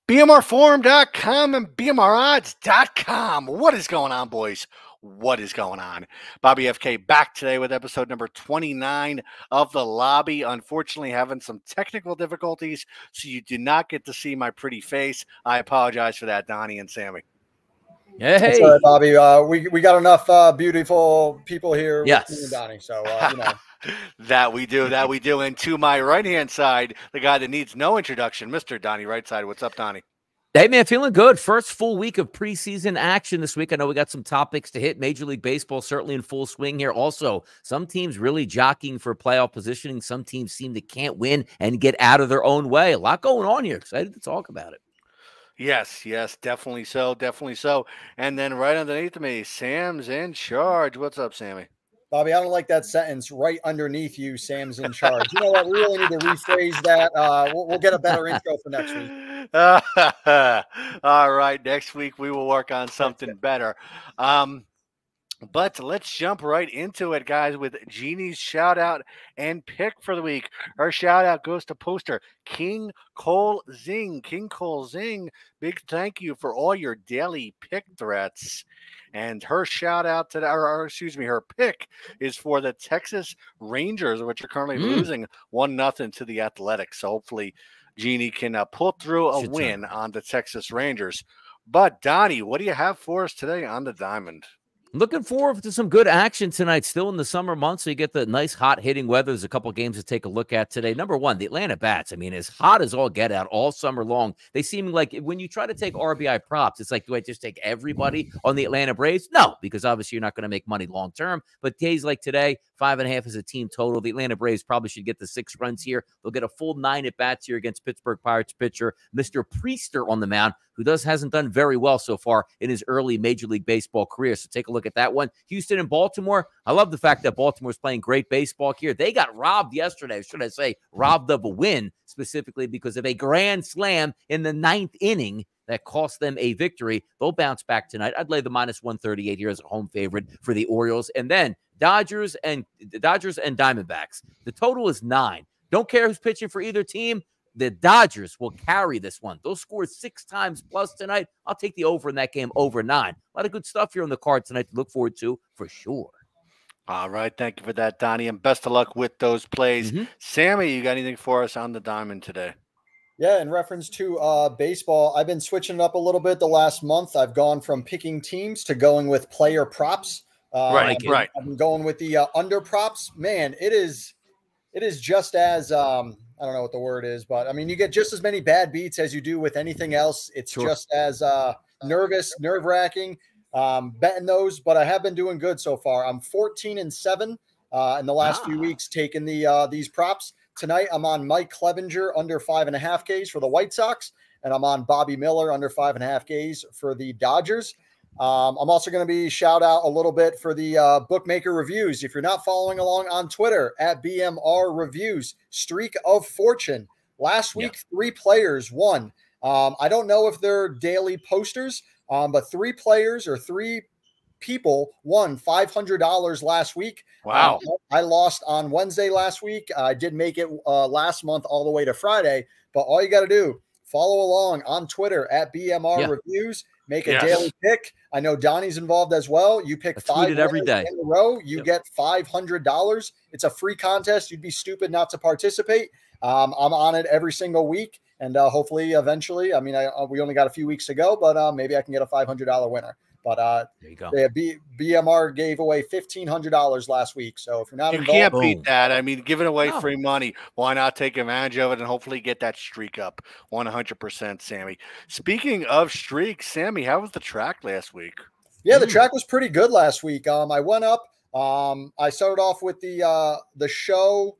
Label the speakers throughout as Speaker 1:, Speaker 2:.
Speaker 1: BMRforum.com and BMRodds.com. What is going on, boys? What is going on? Bobby FK back today with episode number 29 of The Lobby. Unfortunately, having some technical difficulties, so you do not get to see my pretty face. I apologize for that, Donnie and Sammy.
Speaker 2: Hey,
Speaker 3: that's all right, Bobby. We got enough beautiful people here
Speaker 2: yes.
Speaker 3: with me and Donnie, so you know.
Speaker 1: That we do. And to my right-hand side, the guy that needs no introduction, Mr. Donnie Rightside. What's up, Donnie?
Speaker 2: Hey, man, feeling good. First full week of preseason action this week. I know we got some topics to hit. Major League Baseball certainly in full swing here. Also, some teams really jockeying for playoff positioning. Some teams seem they can't win and get out of their own way. A lot going on here. Excited to talk about it.
Speaker 1: Yes, definitely so, And then right underneath me, Sam's in charge. What's up, Sammy?
Speaker 3: Bobby, I don't like that sentence. Right underneath you, Sam's in charge. You know what? We really need to rephrase that. We'll get a better intro for next week.
Speaker 1: All right, next week we will work on something better. But let's jump right into it, guys, with Jeannie's shout out and pick for the week. Her shout out goes to poster King Cole Zing. King Cole Zing, big thank you for all your daily pick threats. And her shout out to her pick is for the Texas Rangers, which are currently losing 1-0 to the Athletics. So hopefully Jeannie can pull through a win on the Texas Rangers. But Donnie, what do you have for us today on the Diamond?
Speaker 2: Looking forward to some good action tonight. Still in the summer months, so you get the nice hot hitting weather. There's a couple games to take a look at today. Number one, the Atlanta Bats. I mean, as hot as all get out all summer long. They seem like when you try to take RBI props, it's like, do I just take everybody on the Atlanta Braves? No, because obviously you're not going to make money long term. But days like today, 5.5 is a team total. The Atlanta Braves probably should get the 6 runs here. They'll get a full 9 at bats here against Pittsburgh Pirates pitcher Mr. Priester on the mound, who hasn't done very well so far in his early Major League Baseball career. So take a look at that one. Houston and Baltimore. I love the fact that Baltimore's playing great baseball here. They got robbed yesterday. Should I say robbed of a win, specifically because of a grand slam in the 9th inning that cost them a victory. They'll bounce back tonight. I'd lay the -138 here as a home favorite for the Orioles. And then Dodgers and Diamondbacks. The total is 9. Don't care who's pitching for either team. The Dodgers will carry this one. They'll score 6 times plus tonight. I'll take the over in that game, over 9. A lot of good stuff here on the card tonight to look forward to for sure.
Speaker 1: All right. Thank you for that, Donnie, and best of luck with those plays. Sammy, you got anything for us on the Diamond today?
Speaker 3: Yeah, in reference to baseball, I've been switching it up a little bit the last month. I've gone from picking teams to going with player props.
Speaker 1: Right.
Speaker 3: I've been going with the under props. Man, it is just as I don't know what the word is, but I mean, you get just as many bad beats as you do with anything else. It's just as nerve-wracking betting those, but I have been doing good so far. I'm 14-7 in the last few weeks taking these props. Tonight, I'm on Mike Clevinger under 5.5 Ks for the White Sox, and I'm on Bobby Miller under 5.5 Ks for the Dodgers. I'm also going to be shout out a little bit for the bookmaker reviews. If you're not following along on Twitter at BMR Reviews, Streak of Fortune. Last week, 3 players won. I don't know if they're daily posters, but 3 players or 3 people won $500 last week.
Speaker 1: Wow.
Speaker 3: I lost on Wednesday last week. I did make it last month all the way to Friday, but all you got to do, follow along on Twitter at BMR Reviews. Make a daily pick. I know Donnie's involved as well. You pick 5
Speaker 2: every day
Speaker 3: in a row. You get $500. It's a free contest. You'd be stupid not to participate. I'm on it every single week, and hopefully, eventually, I mean, we only got a few weeks to go, but maybe I can get a $500 winner. But
Speaker 2: there you go.
Speaker 3: BMR gave away $1,500 last week. So if you're not involved,
Speaker 1: you can't beat that. I mean, giving away free money. Why not take advantage of it and hopefully get that streak up 100%, Sammy? Speaking of streaks, Sammy, how was the track last week?
Speaker 3: Yeah, the track was pretty good last week. I went up. I started off with the show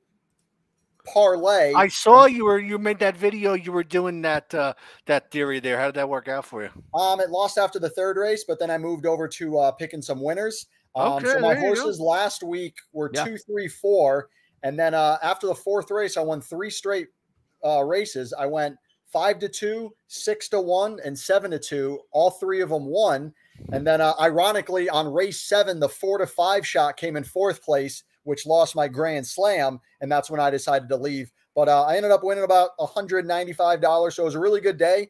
Speaker 3: parlay.
Speaker 1: I saw you made that video. You were doing that theory there. How did that work out for you?
Speaker 3: It lost after the 3rd race, but then I moved over to picking some winners.
Speaker 1: Okay,
Speaker 3: so my horses last week were 2, 3, 4, and then after the 4th race, I won 3 straight races. I went 5-2, 6-1, and 7-2. All 3 of them won. And then ironically, on race 7, the 4-5 shot came in 4th place, which lost my grand slam. And that's when I decided to leave but I ended up winning about $195. So it was a really good day.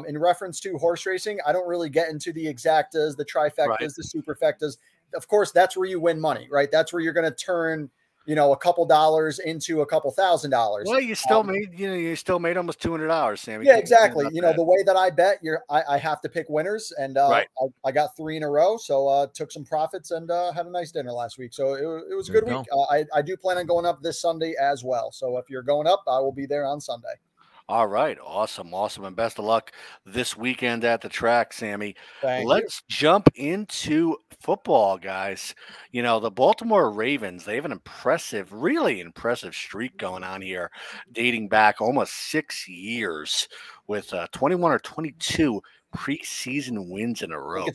Speaker 3: In reference to horse racing, I don't really get into the exactas, the trifectas, the superfectas. Of course, that's where you win money, right? That's where you're going to turn, a couple dollars into a couple $1,000.
Speaker 1: Well, you still made almost $200, Sammy.
Speaker 3: Yeah, exactly. The way that I bet, I have to pick winners, and
Speaker 1: right.
Speaker 3: I got 3 in a row, so took some profits and had a nice dinner last week. So it was a good week. I do plan on going up this Sunday as well. So if you're going up, I will be there on Sunday.
Speaker 1: All right. Awesome. And best of luck this weekend at the track, Sammy. Let's jump into football, guys. The Baltimore Ravens, they have an really impressive streak going on here, dating back almost 6 years with 21 or 22 preseason wins in a row.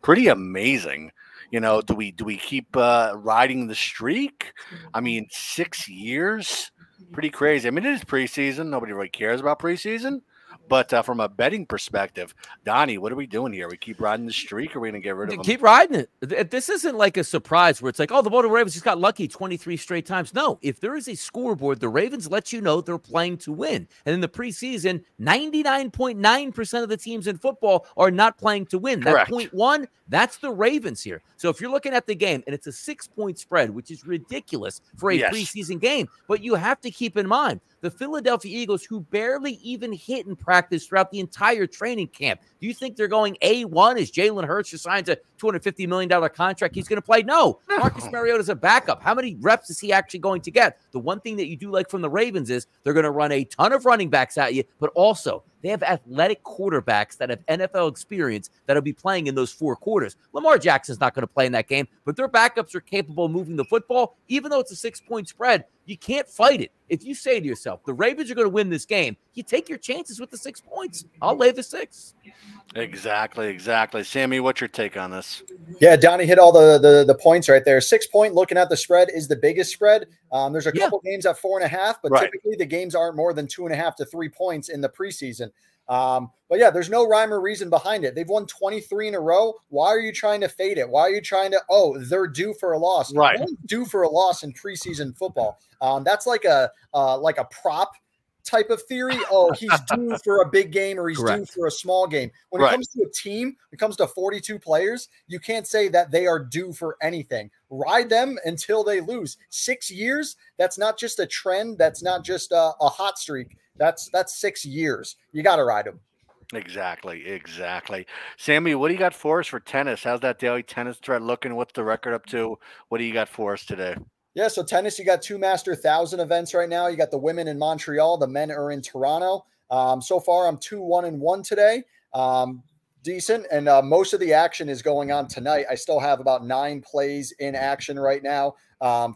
Speaker 1: Pretty amazing. Do we keep riding the streak? I mean, 6 years. Pretty crazy. I mean, it is preseason. Nobody really cares about preseason. But from a betting perspective, Donnie, what are we doing here? We keep riding the streak, or are we going to get rid of them?
Speaker 2: Keep riding it. This isn't like a surprise where it's like, oh, the Baltimore Ravens just got lucky 23 straight times. No, if there is a scoreboard, the Ravens let you know they're playing to win. And in the preseason, 99.9% of the teams in football are not playing to win.
Speaker 1: Correct.
Speaker 2: That 0.1, that's the Ravens here. So if you're looking at the game, and it's a 6-point spread, which is ridiculous for a preseason game, but you have to keep in mind, the Philadelphia Eagles, who barely even hit in practice throughout the entire training camp. Do you think they're going A1 as Jalen Hurts just signs a $250 million contract he's going to play? No. Marcus Mariota's a backup. How many reps is he actually going to get? The one thing that you do like from the Ravens is they're going to run a ton of running backs at you, but also they have athletic quarterbacks that have NFL experience that'll be playing in those 4 quarters. Lamar Jackson's not going to play in that game, but their backups are capable of moving the football. Even though it's a 6-point spread, you can't fight it. If you say to yourself, the Ravens are going to win this game, you take your chances with the 6 points. I'll lay the 6.
Speaker 1: Exactly. Sammy, what's your take on this?
Speaker 3: Yeah, Donnie hit all the points right there. 6 point, looking at the spread, is the biggest spread. There's a couple games at 4.5, but typically the games aren't more than 2.5 to 3 points in the preseason. But yeah, there's no rhyme or reason behind it. They've won 23 in a row. Why are you trying to fade it? Why are you trying to, they're due for a loss?
Speaker 1: Right.
Speaker 3: No one's due for a loss in preseason football. That's like a prop type of theory. Oh, he's due for a big game or he's due for a small game. When it comes to a team, it comes to 42 players, you can't say that they are due for anything. Ride them until they lose. 6 years, that's not just a trend. That's not just a hot streak. That's 6 years. You got to ride them.
Speaker 1: Exactly. Sammy, what do you got for us for tennis? How's that daily tennis thread looking? What's the record up to? What do you got for us today?
Speaker 3: Yeah, so tennis, you got 2 Master 1000 events right now. You got the women in Montreal. The men are in Toronto. So far, I'm 2-1-1 today. Decent. And most of the action is going on tonight. I still have about 9 plays in action right now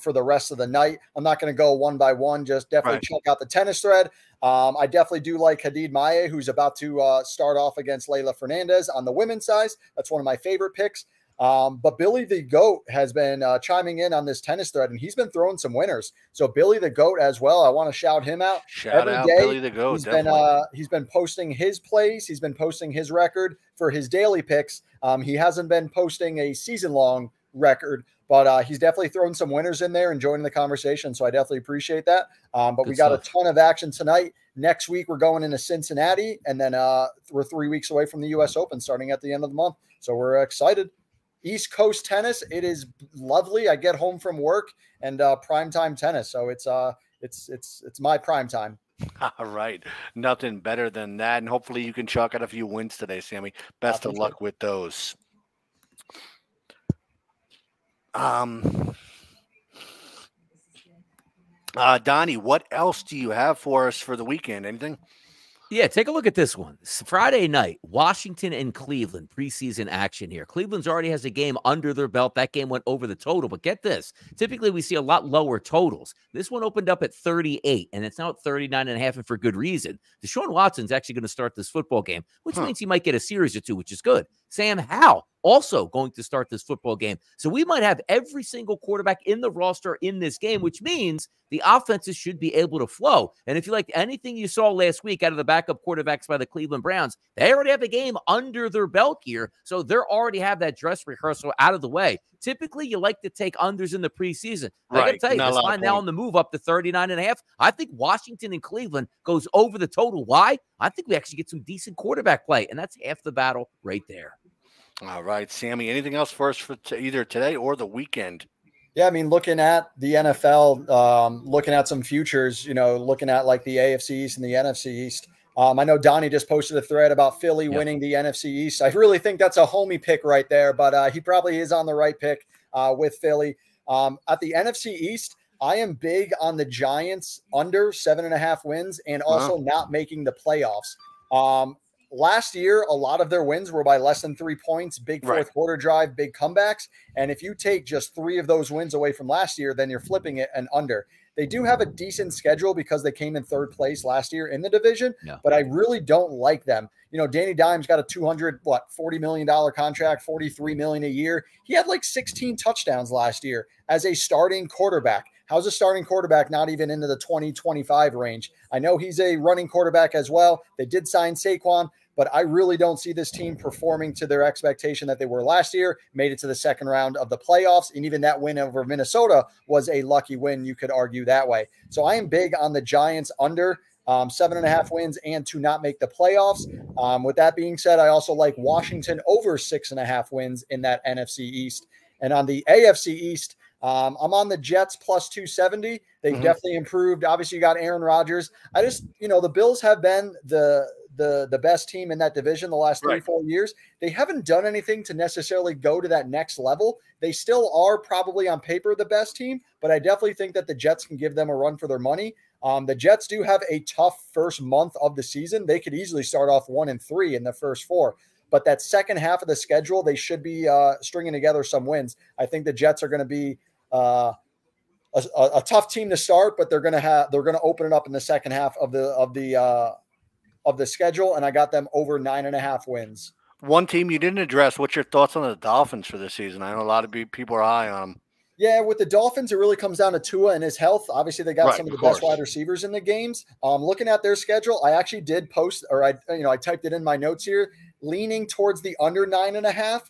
Speaker 3: for the rest of the night. I'm not going to go one by one. Just definitely check out the tennis thread. I definitely do like Hadid Maye, who's about to start off against Leylah Fernandez on the women's side. That's one of my favorite picks. But Billy the Goat has been chiming in on this tennis thread, and he's been throwing some winners. So Billy the Goat as well. I want to shout him out.
Speaker 1: Shout out Billy the Goat.
Speaker 3: He's been posting his plays. He's been posting his record for his daily picks. He hasn't been posting a season-long record, but he's definitely thrown some winners in there and joining the conversation. So I definitely appreciate that. But we got a ton of action tonight. Next week, we're going into Cincinnati, and then we're 3 weeks away from the U.S. Open starting at the end of the month. So we're excited. East Coast tennis, it is lovely. I get home from work and primetime tennis. So it's my prime time.
Speaker 1: All right. Nothing better than that. And hopefully you can chalk out a few wins today, Sammy. Best of luck with those. Donnie, what else do you have for us for the weekend? Anything?
Speaker 2: Yeah, take a look at this one. It's Friday night, Washington and Cleveland, preseason action here. Cleveland's already has a game under their belt. That game went over the total, but get this. Typically, we see a lot lower totals. This one opened up at 38, and it's now at 39.5, and for good reason. Deshaun Watson's actually going to start this football game, which means he might get a series or two, which is good. Sam Howell also going to start this football game. So we might have every single quarterback in the roster in this game, which means the offenses should be able to flow. And if you like anything you saw last week out of the backup quarterbacks by the Cleveland Browns, they already have a game under their belt here. So they're already have that dress rehearsal out of the way. Typically, you like to take unders in the preseason.
Speaker 1: Right.
Speaker 2: I got to tell you, this line now on the move up to 39.5. I think Washington and Cleveland goes over the total. Why? I think we actually get some decent quarterback play, and that's half the battle right there.
Speaker 1: All right, Sammy, anything else for us for either today or the weekend?
Speaker 3: Yeah, I mean, looking at the NFL, looking at some futures, looking at like the AFC East and the NFC East. I know Donnie just posted a thread about Philly winning the NFC East. I really think that's a homie pick right there, but he probably is on the right pick with Philly. At the NFC East, I am big on the Giants under 7.5 wins and also not making the playoffs. Last year, a lot of their wins were by less than 3 points, big fourth quarter drive, big comebacks. And if you take just 3 of those wins away from last year, then you're flipping it and under. They do have a decent schedule because they came in 3rd place last year in the division, but I really don't like them. Danny Dimes got a $40 million contract, $43 million a year. He had like 16 touchdowns last year as a starting quarterback. How's a starting quarterback not even into the 20-25 range? I know he's a running quarterback as well. They did sign Saquon, but I really don't see this team performing to their expectation that they were last year, made it to the 2nd round of the playoffs. And even that win over Minnesota was a lucky win. You could argue that way. So I am big on the Giants under 7.5 wins and to not make the playoffs. With that being said, I also like Washington over 6.5 wins in that NFC East. And on the AFC East, I'm on the Jets plus 270. They've definitely improved. Obviously, you got Aaron Rodgers. I just, the Bills have been the best team in that division the last 3-4 years. They haven't done anything to necessarily go to that next level. They still are probably on paper the best team, but I definitely think that the Jets can give them a run for their money. The Jets do have a tough first month of the season. They could easily start off 1-3 in the first 4. But that second half of the schedule, they should be stringing together some wins. I think the Jets are going to be a tough team to start, but they're going to open it up in the second half of the schedule, and I got them over 9.5 wins.
Speaker 1: One team you didn't address. What's your thoughts on the Dolphins for this season? I know a lot of people are high on them.
Speaker 3: Yeah, with the Dolphins, it really comes down to Tua and his health. Obviously, they got some of the best wide receivers in the games. Looking at their schedule, I actually did post, or I typed it in my notes here, leaning towards the under 9.5.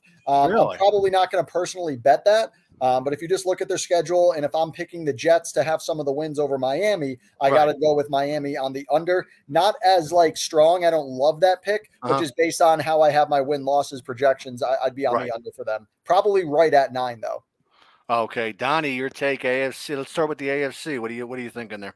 Speaker 3: Really? I'm probably not going to personally bet that. But if you just look at their schedule, and if I'm picking the Jets to have some of the wins over Miami, I got to go with Miami on the under. Not as strong. I don't love that pick, but just based on how I have my win losses projections, I'd be on the under for them. Probably right at 9 though.
Speaker 1: Okay, Donnie, your take AFC. Let's start with the AFC. What are you thinking there?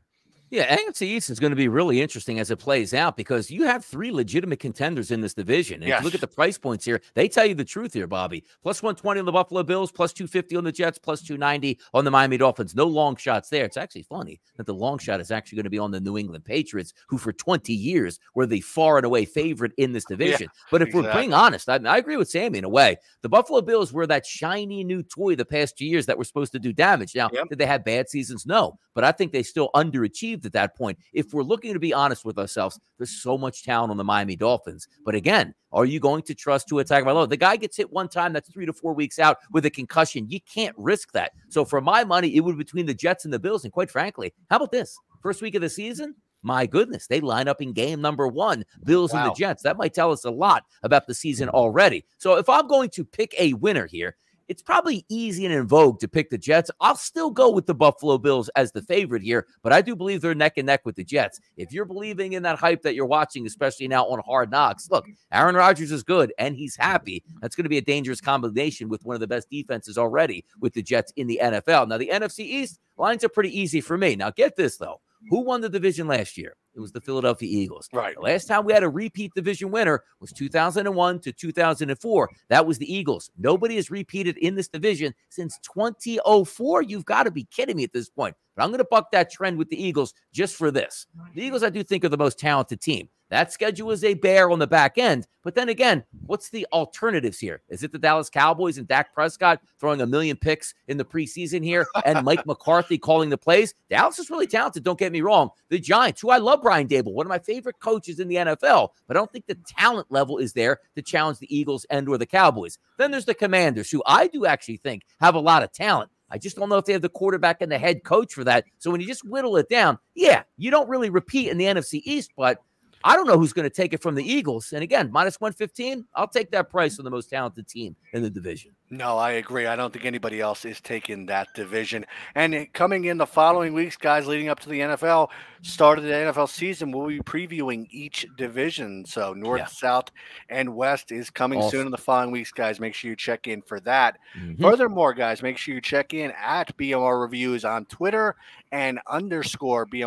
Speaker 2: Yeah, AFC East is going to be really interesting as it plays out because you have 3 legitimate contenders in this division. And if you look at the price points here, they tell you the truth here, Bobby. Plus 120 on the Buffalo Bills, plus 250 on the Jets, plus 290 on the Miami Dolphins. No long shots there. It's actually funny that the long shot is actually going to be on the New England Patriots, who for 20 years were the far and away favorite in this division. But if we're being honest, I agree with Sammy in a way. The Buffalo Bills were that shiny new toy the past 2 years that were supposed to do damage. Now, did they have bad seasons? No. But I think they still underachieved at that point. If we're looking to be honest with ourselves, there's so much talent on the Miami Dolphins. But again, are you going to trust Tua Tagovailoa? The guy gets hit one time, that's 3 to 4 weeks out with a concussion. You can't risk that. So for my money, it would be between the Jets and the Bills. And quite frankly, how about this? First week of the season, my goodness, they line up in game number 1, Bills and the Jets. That might tell us a lot about the season already. So if I'm going to pick a winner here, it's probably easy and in vogue to pick the Jets. I'll still go with the Buffalo Bills as the favorite here, but I do believe they're neck and neck with the Jets. If you're believing in that hype that you're watching, especially now on Hard Knocks, look, Aaron Rodgers is good and he's happy. That's going to be a dangerous combination with one of the best defenses already with the Jets in the NFL. Now, the NFC East lines are pretty easy for me. Now, get this, though. Who won the division last year? It was the Philadelphia Eagles. Right. The last time we had a repeat division winner was 2001 to 2004. That was the Eagles. Nobody has repeated in this division since 2004. You've got to be kidding me at this point. But I'm going to buck that trend with the Eagles just for this. The Eagles, I do think, are the most talented team. That schedule is a bear on the back end. But then again, what's the alternatives here? Is it the Dallas Cowboys and Dak Prescott throwing a million picks in the preseason here and Mike McCarthy calling the plays? Dallas is really talented, don't get me wrong. The Giants, who I love Brian Daboll, one of my favorite coaches in the NFL, but I don't think the talent level is there to challenge the Eagles and or the Cowboys. Then there's the Commanders, who I do actually think have a lot of talent. I just don't know if they have the quarterback and the head coach for that. So when you just whittle it down, yeah, you don't really repeat in the NFC East, but I don't know who's going to take it from the Eagles. And again, minus 115, I'll take that price on the most talented team in the division.
Speaker 1: No, I agree. I don't think anybody else is taking that division. And coming in the following weeks, guys, leading up to the NFL, start of the NFL season, we'll be previewing each division. So North, South, and West is coming soon in the following weeks, guys. Make sure you check in for that. Furthermore, guys, make sure you check in at BMR Reviews on Twitter and _BMR_review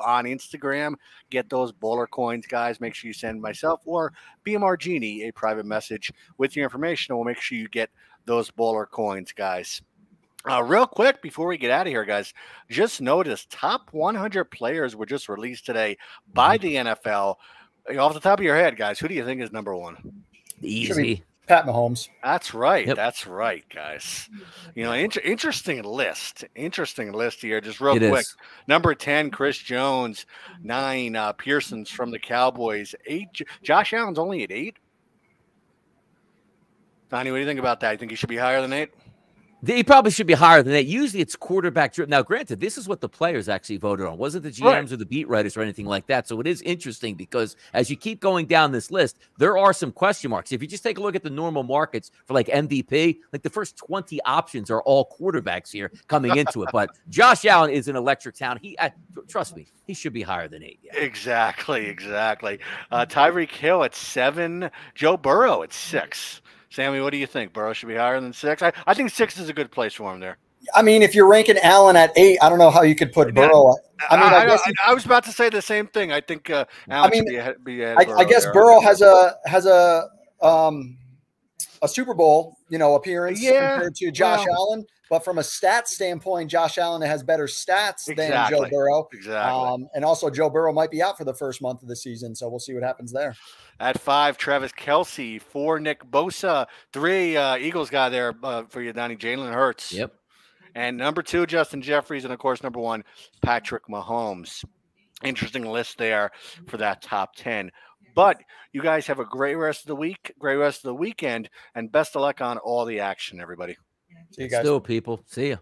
Speaker 1: on Instagram. Get those bowler coins, guys. Make sure you send myself or BMR Genie a private message with your information, and we'll make sure you get those bowler coins, guys. Real quick before we get out of here, guys, just notice top 100 players were just released today by the NFL. Off the top of your head, guys, who do you think is number one?
Speaker 2: Easy.
Speaker 3: Pat Mahomes.
Speaker 1: That's right. Yep. That's right, guys. You know, interesting list. Interesting list here. Just real quick. Number 10, Chris Jones. 9, Pearson's from the Cowboys. 8, Josh Allen's only at 8. Donnie, what do you think about that? You think he should be higher than 8?
Speaker 2: He probably should be higher than that. Usually it's quarterback driven. Now, granted, this is what the players actually voted on. It wasn't the GMs or the beat writers or anything like that. So it is interesting because as you keep going down this list, there are some question marks. If you just take a look at the normal markets for like MVP, like the first 20 options are all quarterbacks here coming into it. But Josh Allen is an electric talent. Trust me, he should be higher than 8. Yeah.
Speaker 1: Exactly. Tyreek Hill at 7. Joe Burrow at 6. Sammy, what do you think? Burrow should be higher than 6? I think 6 is a good place for him there.
Speaker 3: I mean, if you're ranking Allen at 8, I don't know how you could put Burrow.
Speaker 1: I was about to say the same thing. I think Allen should be ahead of Burrow.
Speaker 3: I guess Burrow has a Super Bowl, appearance compared to Josh Allen. But from a stats standpoint, Josh Allen has better stats than Joe Burrow.
Speaker 1: Exactly.
Speaker 3: And also Joe Burrow might be out for the first month of the season, so we'll see what happens there.
Speaker 1: At 5, Travis Kelce. 4, Nick Bosa. 3, Eagles guy there for you, Donnie, Jalen Hurts.
Speaker 2: Yep.
Speaker 1: And number 2, Justin Jeffries. And, of course, number 1, Patrick Mahomes. Interesting list there for that top 10. But you guys have a great rest of the week, great rest of the weekend, and best of luck on all the action, everybody.
Speaker 3: See you guys.
Speaker 2: Still, people. See ya.